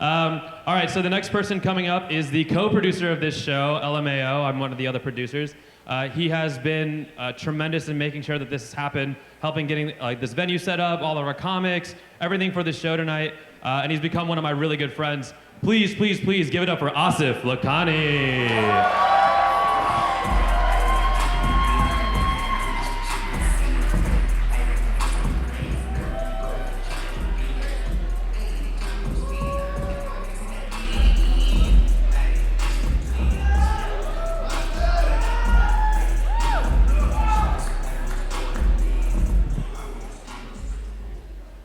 All right, so the next person coming up is the co-producer of this show, LMAO. I'm one of the other producers. He has been tremendous in making sure that this has happened, helping getting this venue set up, all of our comics, everything for this show tonight. And he's become one of my really good friends. Please, please, please give it up for Asif Lakhani.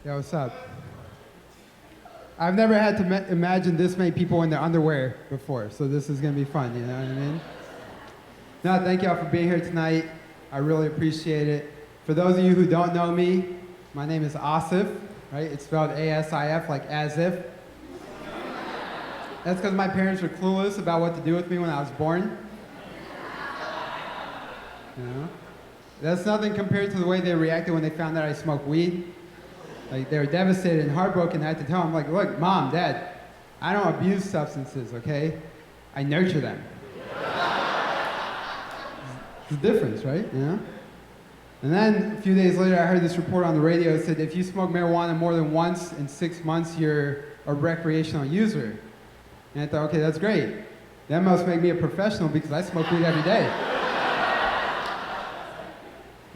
Yo, what's up? I've never had to imagine this many people in their underwear before, so this is gonna be fun, you know what I mean? No, thank y'all for being here tonight. I really appreciate it. For those of you who don't know me, my name is Asif, right? It's spelled A-S-I-F, like as if. That's because my parents were clueless about what to do with me when I was born. You know? That's nothing compared to the way they reacted when they found out I smoked weed. Like, they were devastated and heartbroken. I had to tell them, like, look, Mom, Dad, I don't abuse substances, okay? I nurture them. It's the difference, right? You know? And then a few days later, I heard this report on the radio that said if you smoke marijuana more than once in 6 months, you're a recreational user. And I thought, okay, that's great. That must make me a professional because I smoke weed every day.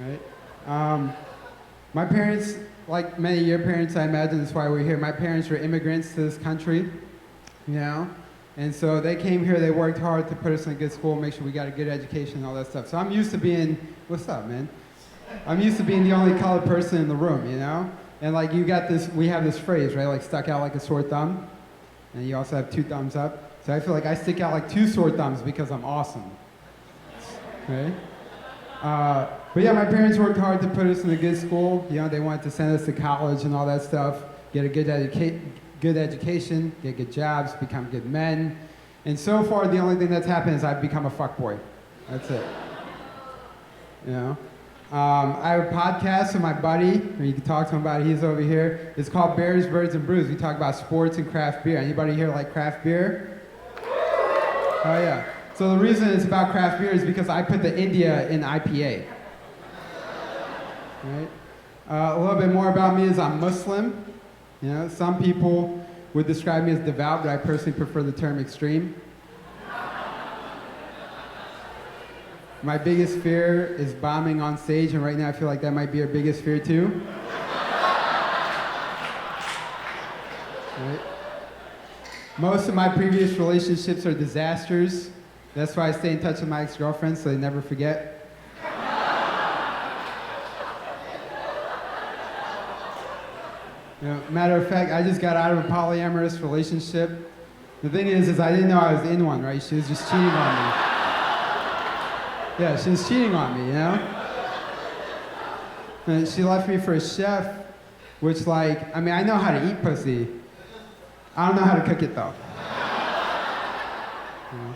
Right? My parents, like many of your parents, I imagine that's why we're here. My parents were immigrants to this country, you know? And so they came here, they worked hard to put us in a good school, make sure we got a good education and all that stuff. So I'm used to being, what's up, man? I'm used to being the only colored person in the room, you know? And like you got this, we have this phrase, right? Like stuck out like a sore thumb. And you also have 2 thumbs up. So I feel like I stick out like 2 sore thumbs because I'm awesome, right? But yeah, my parents worked hard to put us in a good school. You know, they wanted to send us to college and all that stuff, get a good education, get good jobs, become good men. And so far, the only thing that's happened is I've become a fuckboy. That's it. You know? I have a podcast with my buddy, or you can talk to him about it, he's over here. It's called Bears, Birds, and Brews. We talk about sports and craft beer. Anybody here like craft beer? Oh yeah. So the reason it's about craft beer is because I put the India in IPA. Right? A little bit more about me is I'm Muslim. You know, some people would describe me as devout, but I personally prefer the term extreme. My biggest fear is bombing on stage, and right now I feel like that might be our biggest fear too. Right? Most of my previous relationships are disasters. That's why I stay in touch with my ex-girlfriends so they never forget. You know, matter of fact, I just got out of a polyamorous relationship. The thing is I didn't know I was in one, right? She was just cheating on me. Yeah, she was cheating on me, you know? And she left me for a chef, which like, I mean, I know how to eat pussy. I don't know how to cook it though. You know?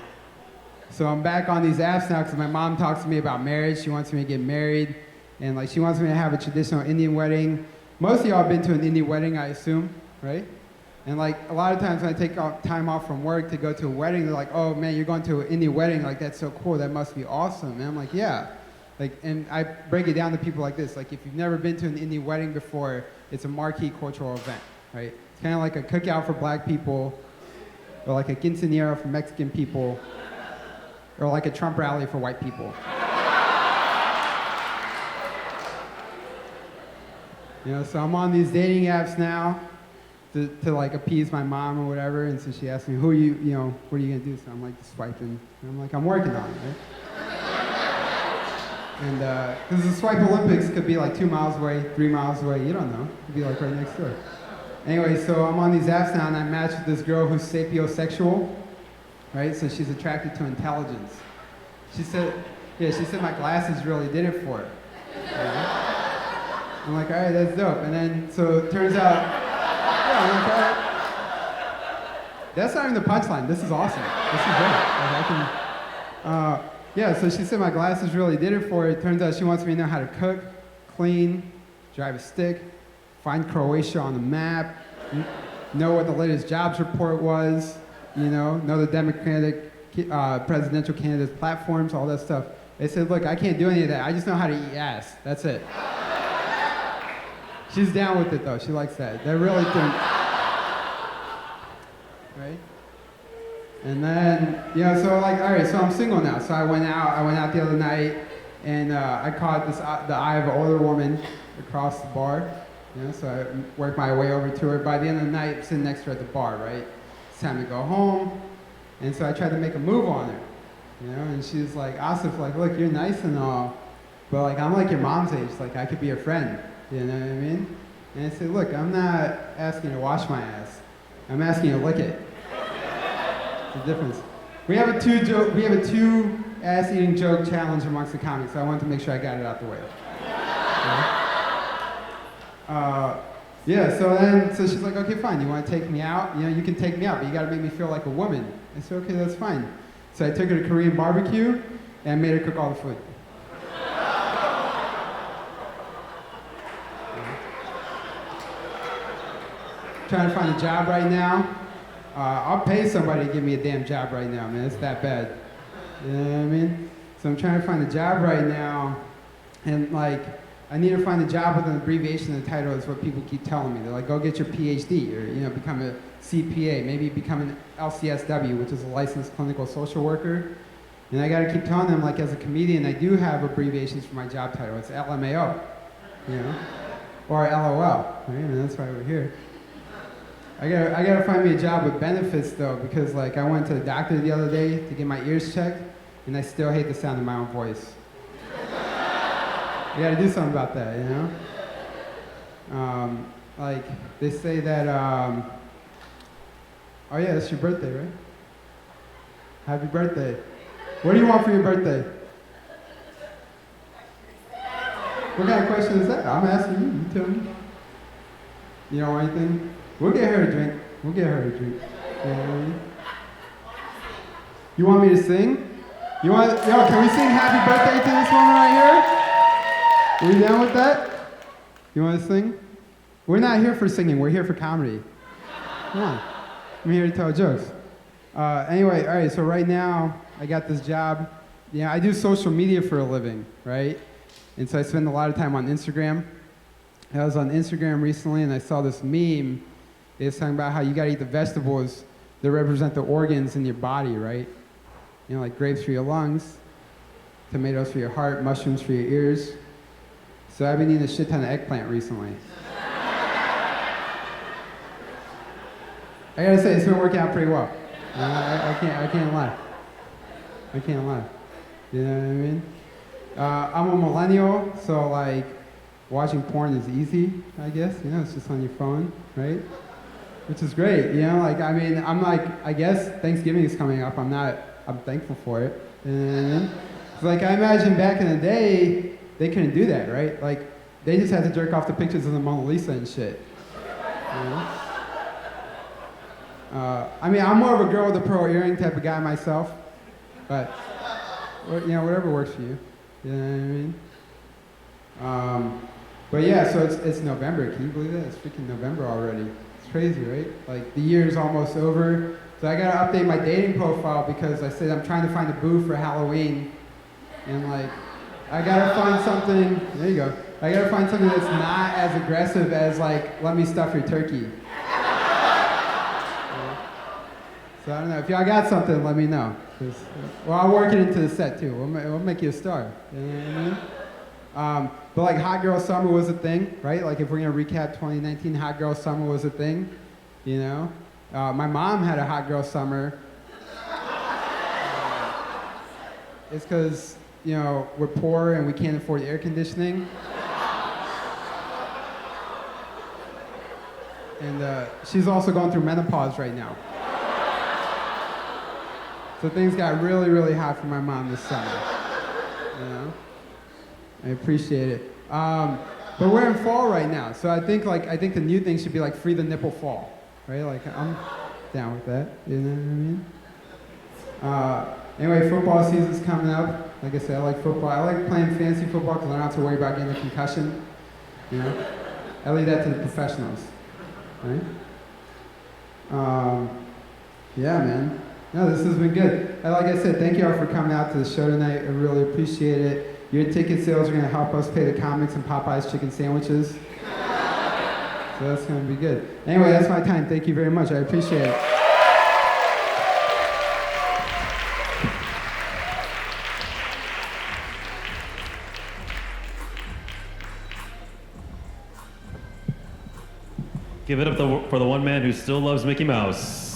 So I'm back on these apps now because my mom talks to me about marriage. She wants me to get married. And like she wants me to have a traditional Indian wedding. Most of y'all have been to an Indian wedding, I assume, right? And like a lot of times when I take time off from work to go to a wedding, they're like, oh man, you're going to an Indian wedding, like that's so cool, that must be awesome. And I'm like, yeah. Like, and I break it down to people like this, like if you've never been to an Indian wedding before, it's a marquee cultural event, right? It's kind of like a cookout for black people, or like a quinceañera for Mexican people, or like a Trump rally for white people. You know, so I'm on these dating apps now to like appease my mom or whatever, and so she asked me, who are you, you know, what are you gonna do? So I'm like, just swiping. And I'm like, I'm working on it, right? And because the Swipe Olympics could be like 2 miles away, 3 miles away, you don't know. It could be like right next door. Anyway, so I'm on these apps now, and I matched with this girl who's sapiosexual, right? So she's attracted to intelligence. She said my glasses really did it for her. Right? I'm like, all right, that's dope. And then, so it turns out, yeah, I'm like, all right. That's not even the punchline. This is awesome. This is great. Like yeah, so she said my glasses really did it for her. It turns out she wants me to know how to cook, clean, drive a stick, find Croatia on the map, know what the latest jobs report was, know the Democratic presidential candidates' platforms, all that stuff. They said, look, I can't do any of that. I just know how to eat ass. That's it. She's down with it, though. She likes that. They really think. Right? And then, so like, all right, so I'm single now. So I went out the other night, and I caught the eye of an older woman across the bar. So I worked my way over to her. By the end of the night, sitting next to her at the bar, right? It's time to go home. And so I tried to make a move on her, and she's like, Asif, like, look, you're nice and all, but like, I'm like your mom's age, like, I could be a friend, you know what I mean? And I said, look, I'm not asking you to wash my ass. I'm asking you to lick it. It's the difference. We have a two ass-eating joke challenge amongst the comics, so I wanted to make sure I got it out the way. So she's like, okay, fine, you want to take me out? You can take me out, but you got to make me feel like a woman. I said, okay, that's fine. So I took her to Korean barbecue, and I made her cook all the food. Trying to find a job right now. I'll pay somebody to give me a damn job right now, man. It's that bad. You know what I mean? So I'm trying to find a job right now, and like, I need to find a job with an abbreviation of the title is what people keep telling me. They're like, go get your PhD, or become a CPA, maybe become an LCSW, which is a licensed clinical social worker. And I gotta keep telling them, like, as a comedian, I do have abbreviations for my job title. It's LMAO, or LOL, right? And that's why we're here. I gotta find me a job with benefits though, because like I went to the doctor the other day to get my ears checked, and I still hate the sound of my own voice. You gotta do something about that, like, they say that, oh yeah, it's your birthday, right? Happy birthday. What do you want for your birthday? What kind of question is that? I'm asking you, you tell me. You don't want anything? We'll get her a drink. You know what I mean? You want me to sing? Can we sing happy birthday to this woman right here? Are you down with that? You want to sing? We're not here for singing, we're here for comedy. Come on. I'm here to tell jokes. Anyway, all right, so right now, I got this job. I do social media for a living, right? And so I spend a lot of time on Instagram. I was on Instagram recently, and I saw this meme. It's talking about how you gotta eat the vegetables that represent the organs in your body, right? Like grapes for your lungs, tomatoes for your heart, mushrooms for your ears. So I've been eating a shit ton of eggplant recently. I gotta say, it's been working out pretty well. I can't lie. You know what I mean? I'm a millennial, so like, watching porn is easy, I guess. It's just on your phone, right? Which is great, like, I mean, I'm like, I guess Thanksgiving is coming up. I'm thankful for it. And like, I imagine back in the day, they couldn't do that, right? Like, they just had to jerk off the pictures of the Mona Lisa and shit. I mean, I'm more of a girl with a pearl earring type of guy myself, but whatever works for you. You know what I mean? But yeah, so it's November. Can you believe that? It's freaking November already. It's crazy, right? Like, the year's almost over. So I gotta update my dating profile because I said I'm trying to find a boo for Halloween, and like, I gotta find something. There you go. I gotta find something that's not as aggressive as like, let me stuff your turkey. So I don't know. If y'all got something, let me know. I'll work it into the set too. We'll make you a star. You know what I mean? But like, hot girl summer was a thing, right? Like, if we're gonna recap 2019, hot girl summer was a thing. My mom had a hot girl summer. It's because we're poor and we can't afford air conditioning. And she's also going through menopause right now. So things got really, really hot for my mom this summer. I appreciate it. But we're in fall right now, so I think the new thing should be like free the nipple fall, right? Like, I'm down with that. You know what I mean? Anyway, football season's coming up. Like I said, I like football. I like playing fantasy football because I don't have to worry about getting a concussion. I leave that to the professionals, right? Yeah, man. No, this has been good. And like I said, thank you all for coming out to the show tonight. I really appreciate it. Your ticket sales are going to help us pay the comics and Popeye's chicken sandwiches. So that's going to be good. Anyway, that's my time. Thank you very much. I appreciate it. Give it up for the one man who still loves Mickey Mouse.